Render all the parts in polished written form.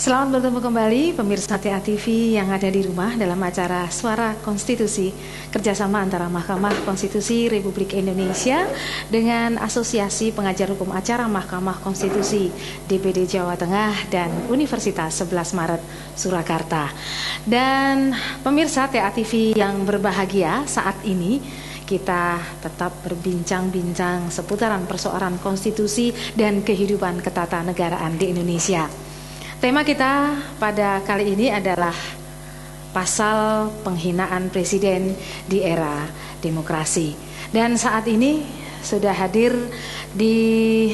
Selamat bertemu kembali pemirsa TA TV yang ada di rumah dalam acara Suara Konstitusi, kerjasama antara Mahkamah Konstitusi Republik Indonesia dengan Asosiasi Pengajar Hukum Acara Mahkamah Konstitusi DPD Jawa Tengah dan Universitas 11 Maret Surakarta. Dan pemirsa TA TV yang berbahagia, saat ini kita tetap berbincang-bincang seputaran persoalan konstitusi dan kehidupan ketatanegaraan di Indonesia. Tema kita pada kali ini adalah pasal penghinaan presiden di era demokrasi. Dan saat ini sudah hadir di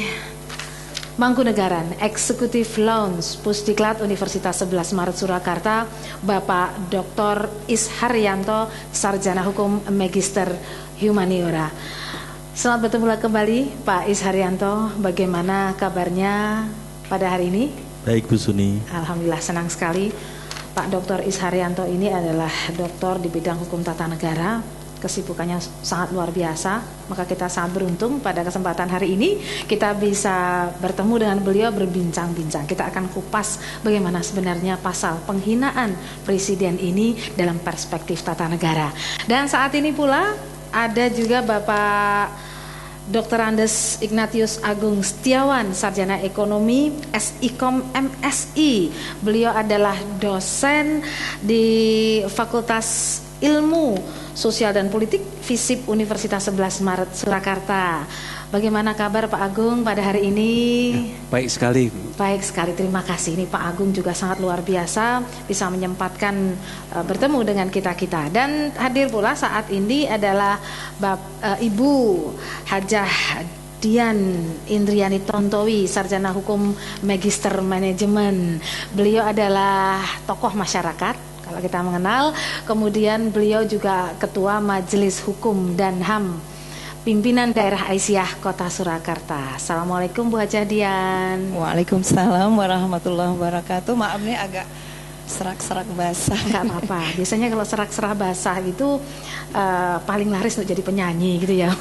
Mangkunegaran Executive Lounge Pusdiklat Universitas 11 Maret Surakarta, Bapak Dr. Isharyanto, Sarjana Hukum Magister Humaniora. Selamat bertemu kembali Pak Isharyanto, bagaimana kabarnya pada hari ini? Baik Bu Suni. Alhamdulillah, senang sekali. Pak Dr. Isharyanto ini adalah doktor di bidang hukum tata negara. Kesibukannya sangat luar biasa. Maka kita sangat beruntung pada kesempatan hari ini kita bisa bertemu dengan beliau, berbincang-bincang. Kita akan kupas bagaimana sebenarnya pasal penghinaan presiden ini dalam perspektif tata negara. Dan saat ini pula ada juga Bapak Dr. Andes Ignatius Agung Setiawan, Sarjana Ekonomi SIKOM MSI. Beliau adalah dosen di Fakultas Ilmu Sosial dan Politik FISIP Universitas 11 Maret Surakarta. Bagaimana kabar Pak Agung pada hari ini? Ya, baik sekali. Baik sekali, terima kasih. Ini Pak Agung juga sangat luar biasa bisa menyempatkan bertemu dengan kita-kita. Dan hadir pula saat ini adalah Ibu Hajah Dian Indriani Tontowi, Sarjana Hukum Magister Manajemen. Beliau adalah tokoh masyarakat kalau kita mengenal. Kemudian beliau juga Ketua Majelis Hukum dan HAM Pimpinan Daerah Aisyah Kota Surakarta. Assalamualaikum Bu Hajah Dian. Waalaikumsalam warahmatullahi wabarakatuh. Maaf nih agak serak-serak basah. Gak apa-apa. Biasanya kalau serak-serak basah itu paling laris untuk jadi penyanyi gitu ya.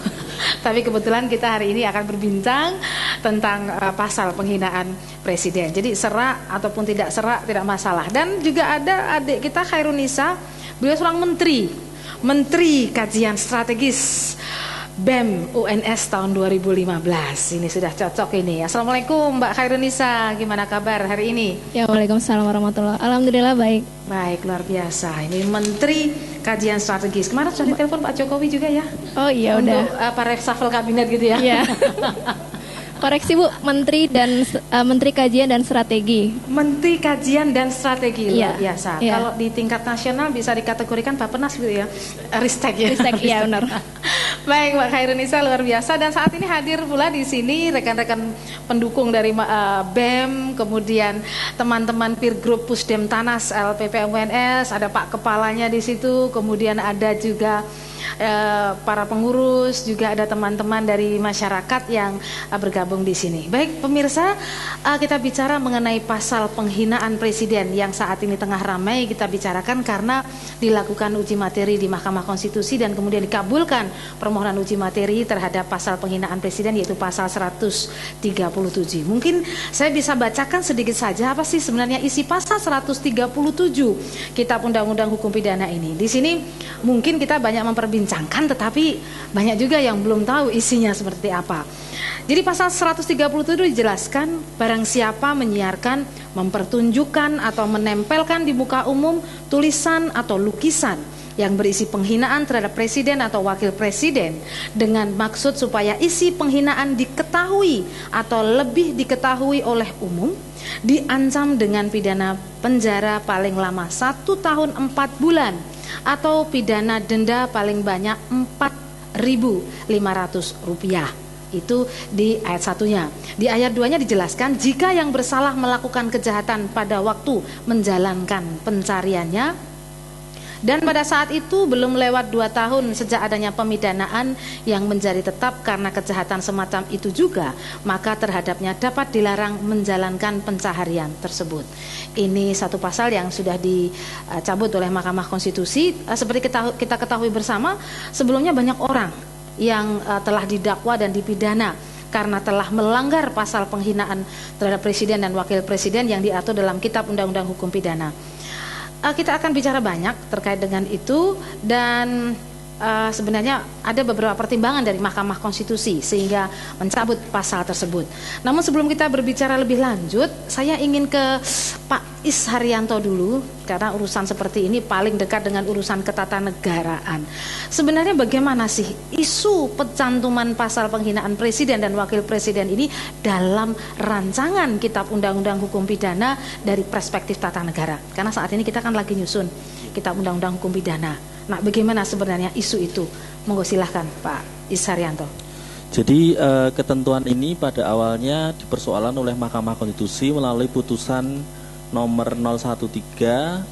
Tapi kebetulan kita hari ini akan berbincang tentang pasal penghinaan presiden. Jadi serak ataupun tidak serak tidak masalah. Dan juga ada adik kita Khairunisa, beliau seorang Menteri Kajian Strategis BEM UNS tahun 2015. Ini sudah cocok ini. Assalamualaikum Mbak Khairunisa, gimana kabar hari ini? Ya, waalaikumsalam warahmatullahi. Alhamdulillah baik. Baik, luar biasa. Ini Menteri Kajian Strategis. Kemarin sudah ditelepon Pak Jokowi juga ya? Oh iya, untuk, udah. Para reshuffle kabinet gitu ya? Iya. Koreksi Bu, Menteri Kajian dan Strategi. Menteri Kajian dan Strategi, luar biasa. Iya. Kalau di tingkat nasional bisa dikategorikan Bappenas gitu ya? Ristek ya? Ristek, iya benar. Baik, Mbak Khairunisa, luar biasa. Dan saat ini hadir pula di sini rekan-rekan pendukung dari BEM, kemudian teman-teman peer group Pusdem Tanas LPP UNS, ada Pak Kepalanya di situ, kemudian ada juga para pengurus, juga ada teman-teman dari masyarakat yang bergabung di sini. Baik pemirsa, kita bicara mengenai pasal penghinaan presiden yang saat ini tengah ramai kita bicarakan karena dilakukan uji materi di Mahkamah Konstitusi dan kemudian dikabulkan permohonan uji materi terhadap pasal penghinaan presiden, yaitu pasal 137. Mungkin saya bisa bacakan sedikit saja apa sih sebenarnya isi pasal 137 Kitab Undang-Undang Hukum Pidana ini. Di sini mungkin kita banyak memperbincangkan, tetapi banyak juga yang belum tahu isinya seperti apa. Jadi pasal 137 dijelaskan, barang siapa menyiarkan, mempertunjukkan atau menempelkan di muka umum tulisan atau lukisan yang berisi penghinaan terhadap presiden atau wakil presiden dengan maksud supaya isi penghinaan diketahui atau lebih diketahui oleh umum, diancam dengan pidana penjara paling lama 1 tahun 4 bulan atau pidana denda paling banyak Rp4.500. Itu di ayat 1-nya. Di ayat 2-nya dijelaskan, jika yang bersalah melakukan kejahatan pada waktu menjalankan pencariannya dan pada saat itu belum lewat 2 tahun sejak adanya pemidanaan yang menjadi tetap karena kejahatan semacam itu juga, maka terhadapnya dapat dilarang menjalankan pencaharian tersebut. Ini satu pasal yang sudah dicabut oleh Mahkamah Konstitusi. Seperti kita ketahui bersama, sebelumnya banyak orang yang telah didakwa dan dipidana karena telah melanggar pasal penghinaan terhadap presiden dan wakil presiden yang diatur dalam Kitab Undang-Undang Hukum Pidana. Kita akan bicara banyak terkait dengan itu dan sebenarnya ada beberapa pertimbangan dari Mahkamah Konstitusi sehingga mencabut pasal tersebut. Namun sebelum kita berbicara lebih lanjut, saya ingin ke Pak Is Haryanto dulu karena urusan seperti ini paling dekat dengan urusan ketatanegaraan. Sebenarnya bagaimana sih isu pencantuman pasal penghinaan presiden dan wakil presiden ini dalam rancangan Kitab Undang-Undang Hukum Pidana dari perspektif tata negara? Karena saat ini kita kan lagi nyusun Kitab Undang-Undang Hukum Pidana. Nah, bagaimana sebenarnya isu itu? Monggo silahkan Pak Is Haryanto. Jadi ketentuan ini pada awalnya dipersoalan oleh Mahkamah Konstitusi melalui putusan nomor 013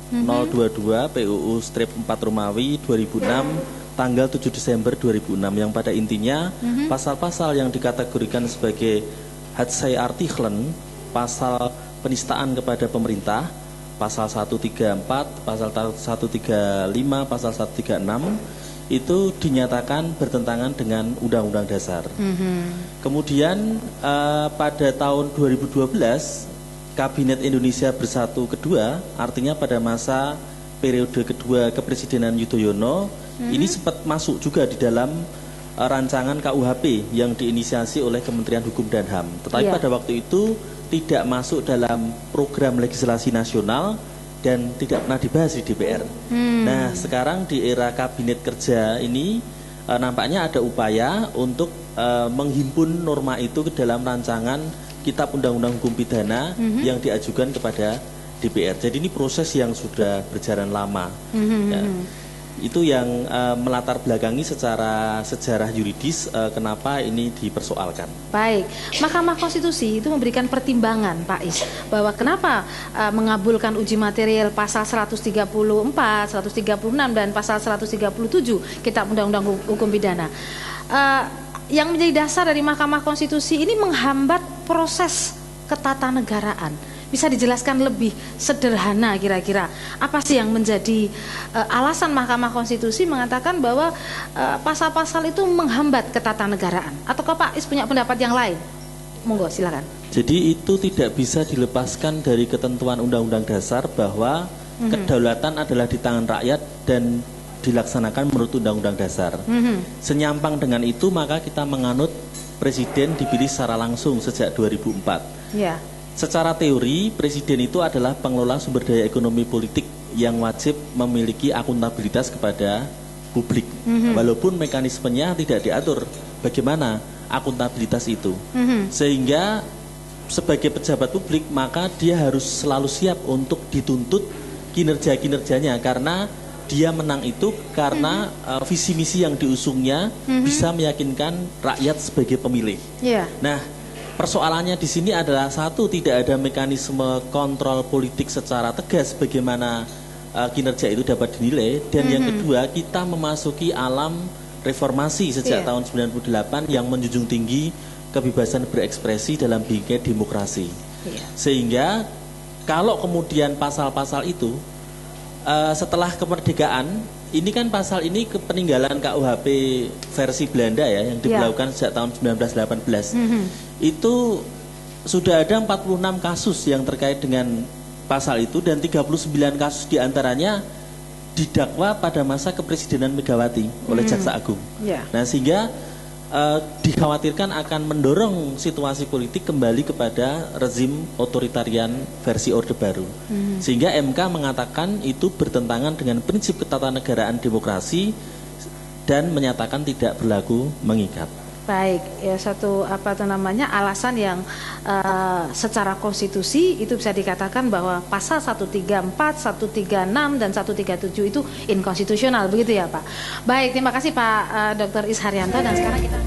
022 PUU-4 Romawi 2006 tanggal 7 Desember 2006 yang pada intinya pasal-pasal yang dikategorikan sebagai Hadsai Artiklen, pasal penistaan kepada pemerintah, pasal 134, pasal 135, pasal 136 itu dinyatakan bertentangan dengan Undang-Undang Dasar. Kemudian pada tahun 2012 Kabinet Indonesia Bersatu kedua, artinya pada masa periode kedua kepresidenan Yudhoyono, ini sempat masuk juga di dalam rancangan KUHP yang diinisiasi oleh Kementerian Hukum dan HAM. Tetapi pada waktu itu tidak masuk dalam program legislasi nasional dan tidak pernah dibahas di DPR. Nah, sekarang di era kabinet kerja ini nampaknya ada upaya untuk menghimpun norma itu ke dalam rancangan Kitab Undang-Undang Hukum Pidana yang diajukan kepada DPR. Jadi ini proses yang sudah berjalan lama. Ya. Itu yang melatar belakangi secara sejarah yuridis kenapa ini dipersoalkan. Baik, Mahkamah Konstitusi itu memberikan pertimbangan Pak Is bahwa kenapa mengabulkan uji material pasal 134, 136 dan pasal 137 Kitab Undang-Undang Hukum Pidana. Yang menjadi dasar dari Mahkamah Konstitusi ini menghambat proses ketatanegaraan. Bisa dijelaskan lebih sederhana kira-kira apa sih yang menjadi alasan Mahkamah Konstitusi mengatakan bahwa pasal-pasal itu menghambat ketatanegaraan? Ataukah Pak Is punya pendapat yang lain? Monggo silakan. Jadi itu tidak bisa dilepaskan dari ketentuan Undang-Undang Dasar bahwa kedaulatan adalah di tangan rakyat dan dilaksanakan menurut Undang-Undang Dasar. Senyampang dengan itu maka kita menganut presiden dipilih secara langsung sejak 2004. Ya. Secara teori, presiden itu adalah pengelola sumber daya ekonomi politik yang wajib memiliki akuntabilitas kepada publik. Walaupun mekanismenya tidak diatur bagaimana akuntabilitas itu. Sehingga sebagai pejabat publik, maka dia harus selalu siap untuk dituntut kinerja-kinerjanya karena dia menang itu karena visi misi yang diusungnya bisa meyakinkan rakyat sebagai pemilih. Nah, persoalannya di sini adalah satu, tidak ada mekanisme kontrol politik secara tegas bagaimana kinerja itu dapat dinilai, dan yang kedua kita memasuki alam reformasi sejak tahun 98 yang menjunjung tinggi kebebasan berekspresi dalam bingkai demokrasi. Sehingga kalau kemudian pasal-pasal itu setelah kemerdekaan, ini kan pasal ini kepeninggalan KUHP versi Belanda ya yang diberlakukan sejak tahun 1918. Itu sudah ada 46 kasus yang terkait dengan pasal itu dan 39 kasus diantaranya didakwa pada masa kepresidenan Megawati oleh Jaksa Agung. Nah, sehingga dikhawatirkan akan mendorong situasi politik kembali kepada rezim otoritarian versi Orde Baru. Sehingga MK mengatakan itu bertentangan dengan prinsip ketatanegaraan demokrasi dan menyatakan tidak berlaku mengikat. Baik, ya satu alasan yang secara konstitusi itu bisa dikatakan bahwa pasal 134, 136 dan 137 itu inkonstitusional, begitu ya Pak. Baik, terima kasih Pak Dr. Is Haryanto, dan sekarang kita